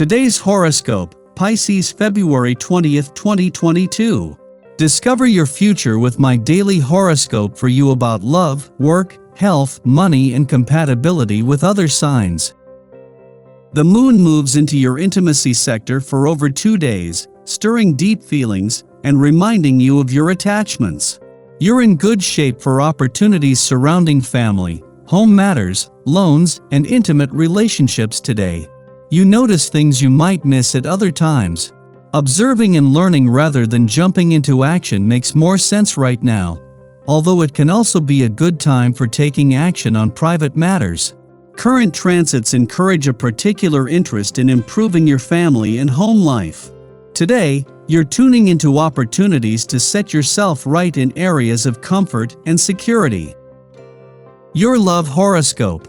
Today's horoscope, Pisces February 20th, 2022. Discover your future with my daily horoscope for you about love, work, health, money, and compatibility with other signs. The moon moves into your intimacy sector for over 2 days, stirring deep feelings and reminding you of your attachments. You're in good shape for opportunities surrounding family, home matters, loans, and intimate relationships today. You notice things you might miss at other times. Observing and learning rather than jumping into action makes more sense right now, although it can also be a good time for taking action on private matters. Current transits encourage a particular interest in improving your family and home life. Today, you're tuning into opportunities to set yourself right in areas of comfort and security. Your love horoscope.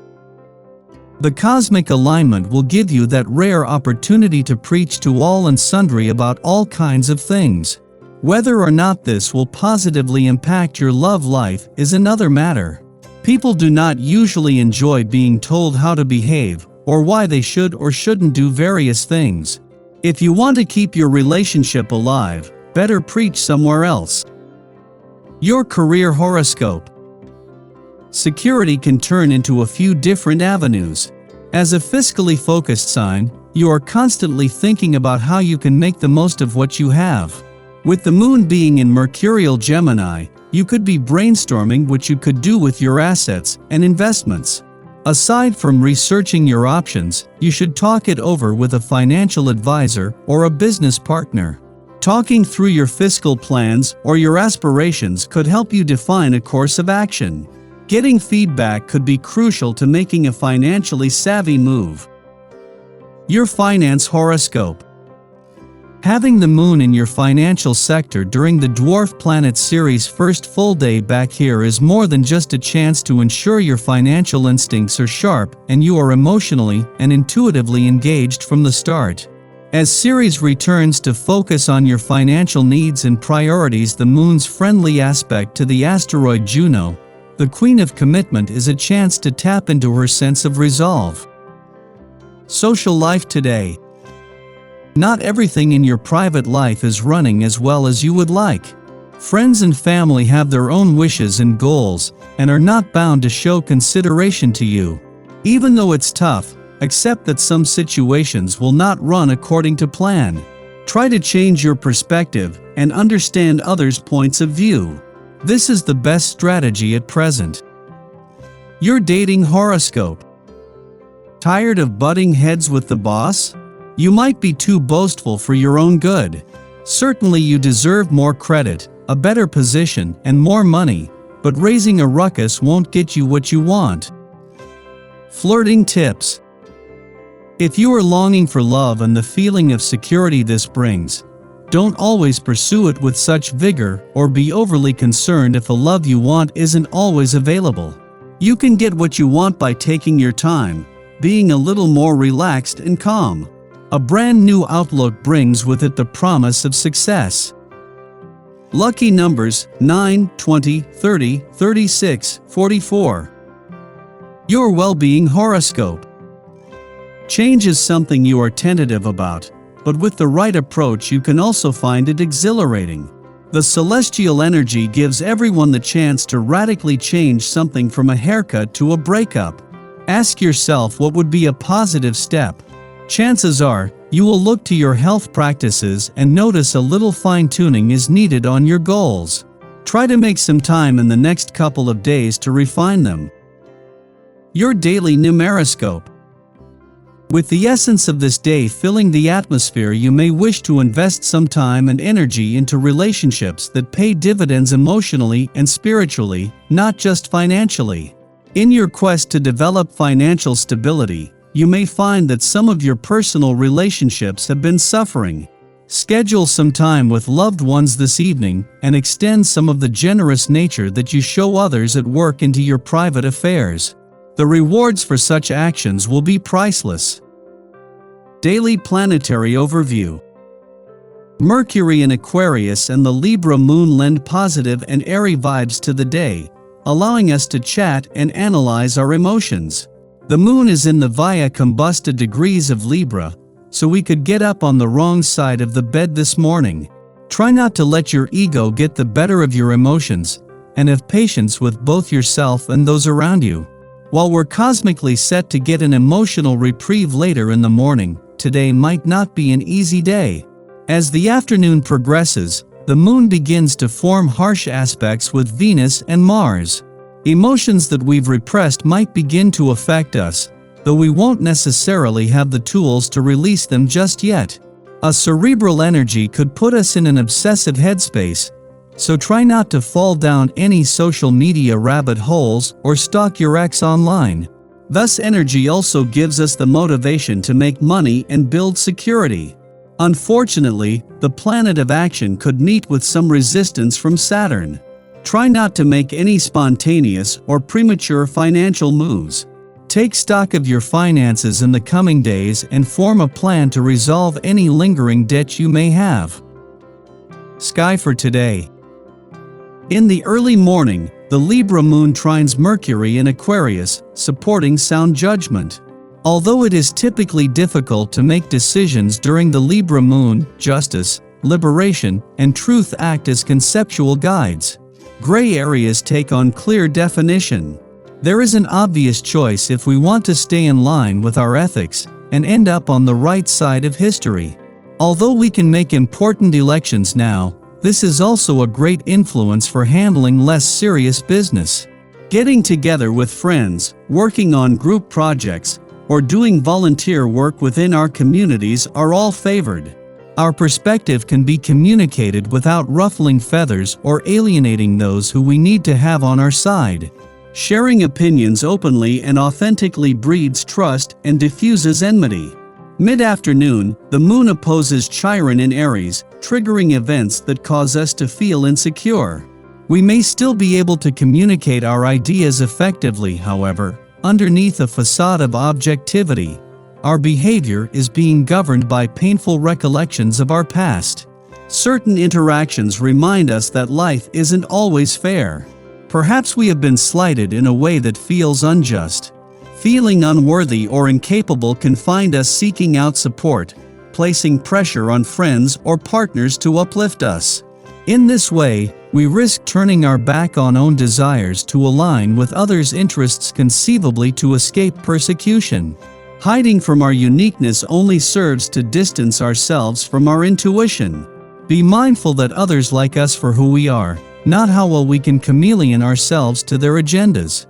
The cosmic alignment will give you that rare opportunity to preach to all and sundry about all kinds of things. Whether or not this will positively impact your love life is another matter. People do not usually enjoy being told how to behave or why they should or shouldn't do various things. If you want to keep your relationship alive, better preach somewhere else. Your career horoscope. Security can turn into a few different avenues. As a fiscally focused sign, you are constantly thinking about how you can make the most of what you have. With the moon being in Mercurial Gemini, you could be brainstorming what you could do with your assets and investments. Aside from researching your options, you should talk it over with a financial advisor or a business partner. Talking through your fiscal plans or your aspirations could help you define a course of action. Getting feedback could be crucial to making a financially savvy move. Your finance horoscope. Having the moon in your financial sector during the Dwarf Planet series' first full day back here is more than just a chance to ensure your financial instincts are sharp and you are emotionally and intuitively engaged from the start. As Ceres returns to focus on your financial needs and priorities, the moon's friendly aspect to the asteroid Juno, the Queen of Commitment, is a chance to tap into her sense of resolve. Social life today. Not everything in your private life is running as well as you would like. Friends and family have their own wishes and goals and are not bound to show consideration to you. Even though it's tough, accept that some situations will not run according to plan. Try to change your perspective and understand others' points of view. This is the best strategy at present. Your dating horoscope. Tired of butting heads with the boss? You might be too boastful for your own good. Certainly you deserve more credit, a better position, and more money, but raising a ruckus won't get you what you want. Flirting tips. If you are longing for love and the feeling of security this brings, don't always pursue it with such vigor or be overly concerned if the love you want isn't always available. You can get what you want by taking your time, being a little more relaxed and calm. A brand new outlook brings with it the promise of success. Lucky numbers 9, 20, 30, 36, 44. Your well-being horoscope. Change is something you are tentative about, but with the right approach you can also find it exhilarating. The celestial energy gives everyone the chance to radically change something from a haircut to a breakup. Ask yourself what would be a positive step. Chances are, you will look to your health practices and notice a little fine-tuning is needed on your goals. Try to make some time in the next couple of days to refine them. Your daily numeroscope. With the essence of this day filling the atmosphere, you may wish to invest some time and energy into relationships that pay dividends emotionally and spiritually, not just financially. In your quest to develop financial stability, you may find that some of your personal relationships have been suffering. Schedule some time with loved ones this evening and extend some of the generous nature that you show others at work into your private affairs. The rewards for such actions will be priceless. Daily planetary overview. Mercury in Aquarius and the Libra moon lend positive and airy vibes to the day, allowing us to chat and analyze our emotions. The moon is in the Via Combusta degrees of Libra, so we could get up on the wrong side of the bed this morning. Try not to let your ego get the better of your emotions, and have patience with both yourself and those around you. While we're cosmically set to get an emotional reprieve later in the morning, today might not be an easy day. As the afternoon progresses, the moon begins to form harsh aspects with Venus and Mars. Emotions that we've repressed might begin to affect us, though we won't necessarily have the tools to release them just yet. A cerebral energy could put us in an obsessive headspace, so try not to fall down any social media rabbit holes or stalk your ex online. Thus, energy also gives us the motivation to make money and build security. Unfortunately, the planet of action could meet with some resistance from Saturn. Try not to make any spontaneous or premature financial moves. Take stock of your finances in the coming days and form a plan to resolve any lingering debt you may have. Sky for today. In the early morning, the Libra moon trines Mercury in Aquarius, supporting sound judgment. Although it is typically difficult to make decisions during the Libra moon, justice, liberation, and truth act as conceptual guides. Gray areas take on clear definition. There is an obvious choice if we want to stay in line with our ethics and end up on the right side of history. Although we can make important elections now, this is also a great influence for handling less serious business. Getting together with friends, working on group projects, or doing volunteer work within our communities are all favored. Our perspective can be communicated without ruffling feathers or alienating those who we need to have on our side. Sharing opinions openly and authentically breeds trust and diffuses enmity. Mid-afternoon, the moon opposes Chiron in Aries, triggering events that cause us to feel insecure. We may still be able to communicate our ideas effectively, however, underneath a facade of objectivity, our behavior is being governed by painful recollections of our past. Certain interactions remind us that life isn't always fair. Perhaps we have been slighted in a way that feels unjust. Feeling unworthy or incapable can find us seeking out support, placing pressure on friends or partners to uplift us. In this way, we risk turning our back on own desires to align with others' interests, conceivably to escape persecution. Hiding from our uniqueness only serves to distance ourselves from our intuition. Be mindful that others like us for who we are, not how well we can chameleon ourselves to their agendas.